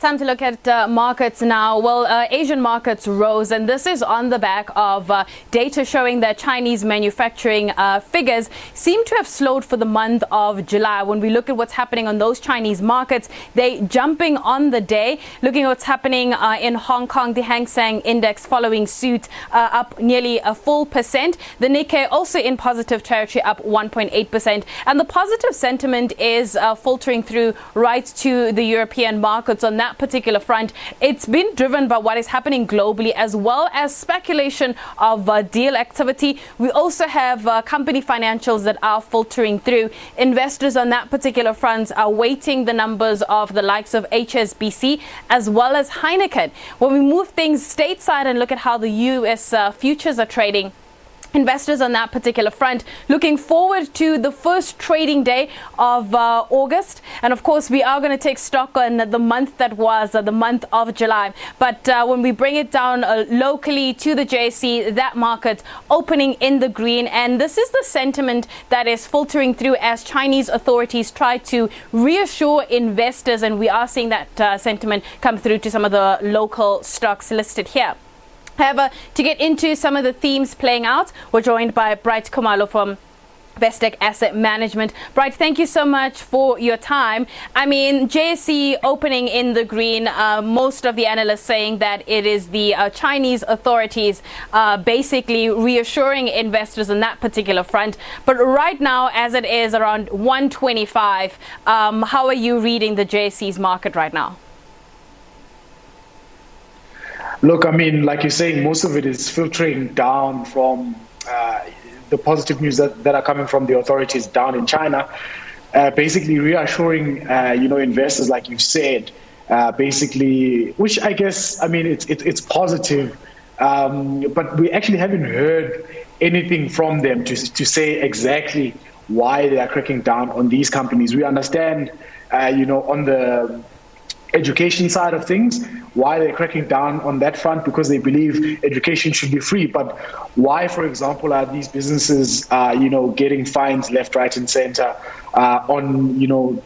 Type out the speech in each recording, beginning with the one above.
Time to look at markets now. Well, Asian markets rose, and this is on the back of data showing that Chinese manufacturing figures seem to have slowed for the month of July. When we look at what's happening on those Chinese markets, they jumping on the day. Looking at what's happening in Hong Kong, the Hang Seng Index following suit, up nearly a full percent. The Nikkei also in positive territory, up 1.8%. And the positive sentiment is filtering through right to the European markets. On that particular front, it's been driven by what is happening globally, as well as speculation of deal activity. We also have company financials that are filtering through. Investors on that particular front are waiting the numbers of the likes of SABC as well as Heineken. When we move things stateside and look at how the US futures are trading, investors on that particular front looking forward to the first trading day of August. And of course, we are going to take stock on the month that was the month of July. But when we bring it down locally to the JSE, that market opening in the green. And this is the sentiment that is filtering through as Chinese authorities try to reassure investors. And we are seeing that sentiment come through to some of the local stocks listed here. However, to get into some of the themes playing out, we're joined by Bright Khumalo from Investec Asset Management. Bright, thank you so much for your time. I mean, JSE opening in the green, most of the analysts saying that it is the Chinese authorities basically reassuring investors on that particular front. But right now, as it is around 125, how are you reading the JSE's market right now? Look, I mean, like you're saying, most of it is filtering down from the positive news that are coming from the authorities down in China, basically reassuring, investors, like you've said, basically, which I guess, I mean, it's positive, but we actually haven't heard anything from them to say exactly why they are cracking down on these companies. We understand, on the education side of things, why they're cracking down on that front, because they believe education should be free. But why, for example, are these businesses, getting fines left, right, and center on,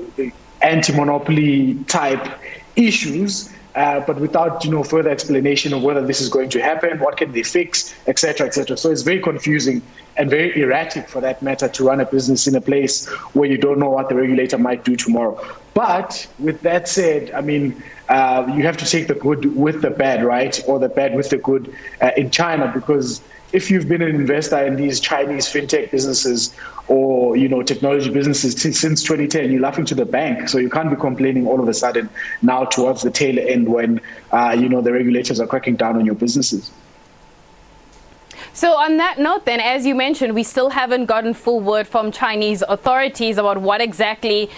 anti-monopoly type issues, but without, further explanation of whether this is going to happen, what can they fix, et cetera, et cetera. So it's very confusing and very erratic, for that matter, to run a business in a place where you don't know what the regulator might do tomorrow. But with that said, I mean, you have to take the good with the bad, right? Or the bad with the good in China, because if you've been an investor in these Chinese fintech businesses or, technology businesses since 2010, you're laughing to the bank. So you can't be complaining all of a sudden now towards the tail end when, the regulators are cracking down on your businesses. So on that note then, as you mentioned, we still haven't gotten full word from Chinese authorities about what exactly,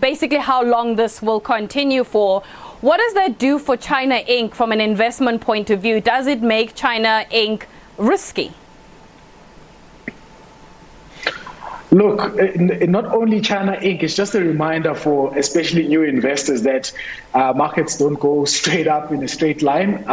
basically how long this will continue for. What does that do for China Inc. from an investment point of view? Does it make China Inc. risky? Look, not only China Inc., it's just a reminder for especially new investors that markets don't go straight up in a straight line.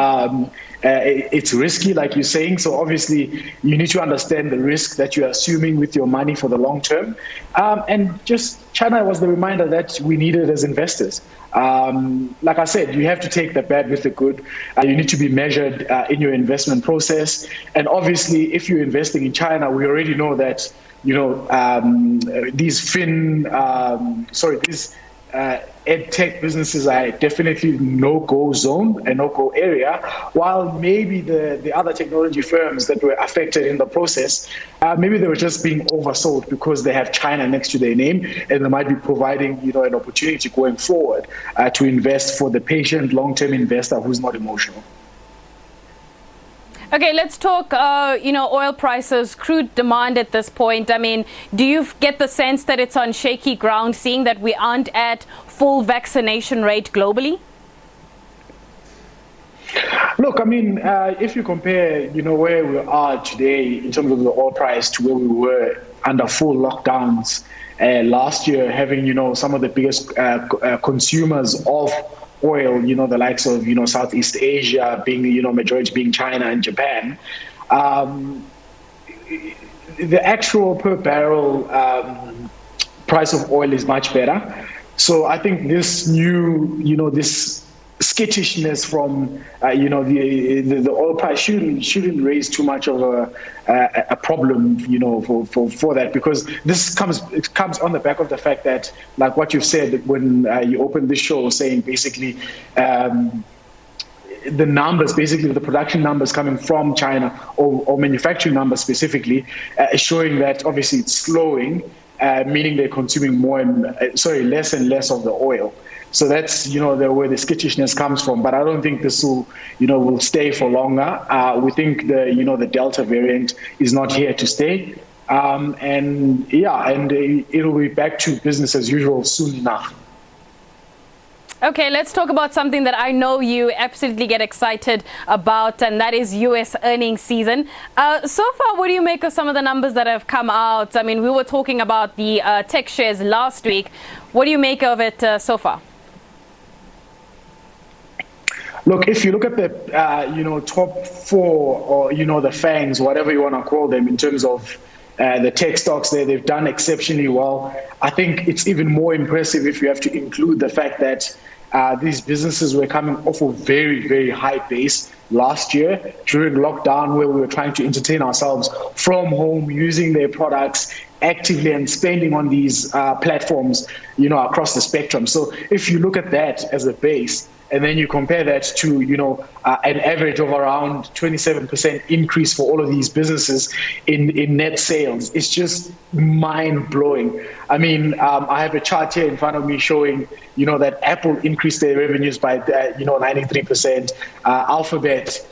It's risky, like you're saying. So obviously, you need to understand the risk that you're assuming with your money for the long term. And just China was the reminder that we needed as investors. Like I said, you have to take the bad with the good. You need to be measured in your investment process. And obviously, if you're investing in China, we already know that these ed tech businesses are definitely no-go zone and no-go area, while maybe the other technology firms that were affected in the process, maybe they were just being oversold because they have China next to their name, and they might be providing, an opportunity going forward to invest for the patient, long-term investor who's not emotional. Okay, let's talk, oil prices, crude demand at this point. I mean, do you get the sense that it's on shaky ground, seeing that we aren't at full vaccination rate globally? Look, I mean, if you compare, where we are today in terms of the oil price to where we were under full lockdowns last year, having, some of the biggest consumers of oil, the likes of, Southeast Asia being, majority being China and Japan, the actual per barrel price of oil is much better. So I think this new, this skittishness from the oil price shouldn't raise too much of a problem, for that, because it comes on the back of the fact that, like what you've said when you opened this show, saying basically the numbers, basically the production numbers coming from China, or manufacturing numbers specifically, showing that obviously it's slowing, meaning they're consuming less and less of the oil. So that's, where the skittishness comes from. But I don't think this will stay for longer. We think the Delta variant is not here to stay. And it'll be back to business as usual soon enough. Okay, let's talk about something that I know you absolutely get excited about, and that is U.S. earnings season. So far, what do you make of some of the numbers that have come out? I mean, we were talking about the tech shares last week. What do you make of it so far? Look, if you look at the, top four, or, the FANGs, whatever you want to call them, in terms of the tech stocks there, they've done exceptionally well. I think it's even more impressive if you have to include the fact that these businesses were coming off a very, very high base last year during lockdown, where we were trying to entertain ourselves from home, using their products actively and spending on these platforms, across the spectrum. So if you look at that as a base, and then you compare that to, an average of around 27% increase for all of these businesses in net sales, it's just mind-blowing. I mean, I have a chart here in front of me showing, that Apple increased their revenues by, 93%. Alphabet,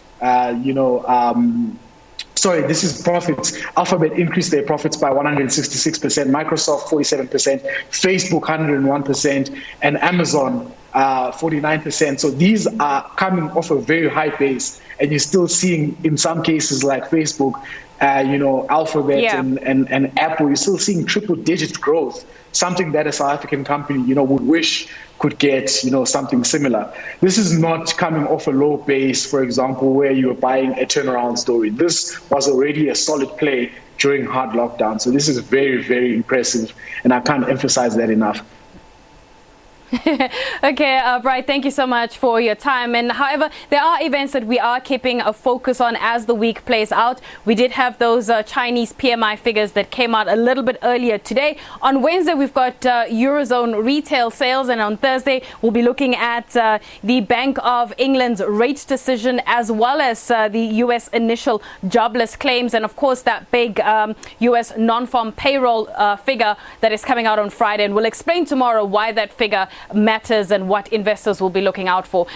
this is profits. Alphabet increased their profits by 166%, Microsoft 47%, Facebook 101%, and Amazon 49%. So these are coming off a very high base, and you're still seeing, in some cases like Facebook, Alphabet and Apple, you're still seeing triple-digit growth, something that a South African company, would wish could get, something similar. This is not coming off a low base, for example, where you're buying a turnaround story. This was already a solid play during hard lockdown. So this is very, very impressive, and I can't emphasize that enough. Okay, Bright, thank you so much for your time. And however, there are events that we are keeping a focus on as the week plays out. We did have those Chinese PMI figures that came out a little bit earlier today. On Wednesday, we've got Eurozone retail sales, and on Thursday, we'll be looking at the Bank of England's rate decision, as well as the U.S. initial jobless claims, and of course that big U.S. non-farm payroll figure that is coming out on Friday. And we'll explain tomorrow why that figure matters and what investors will be looking out for.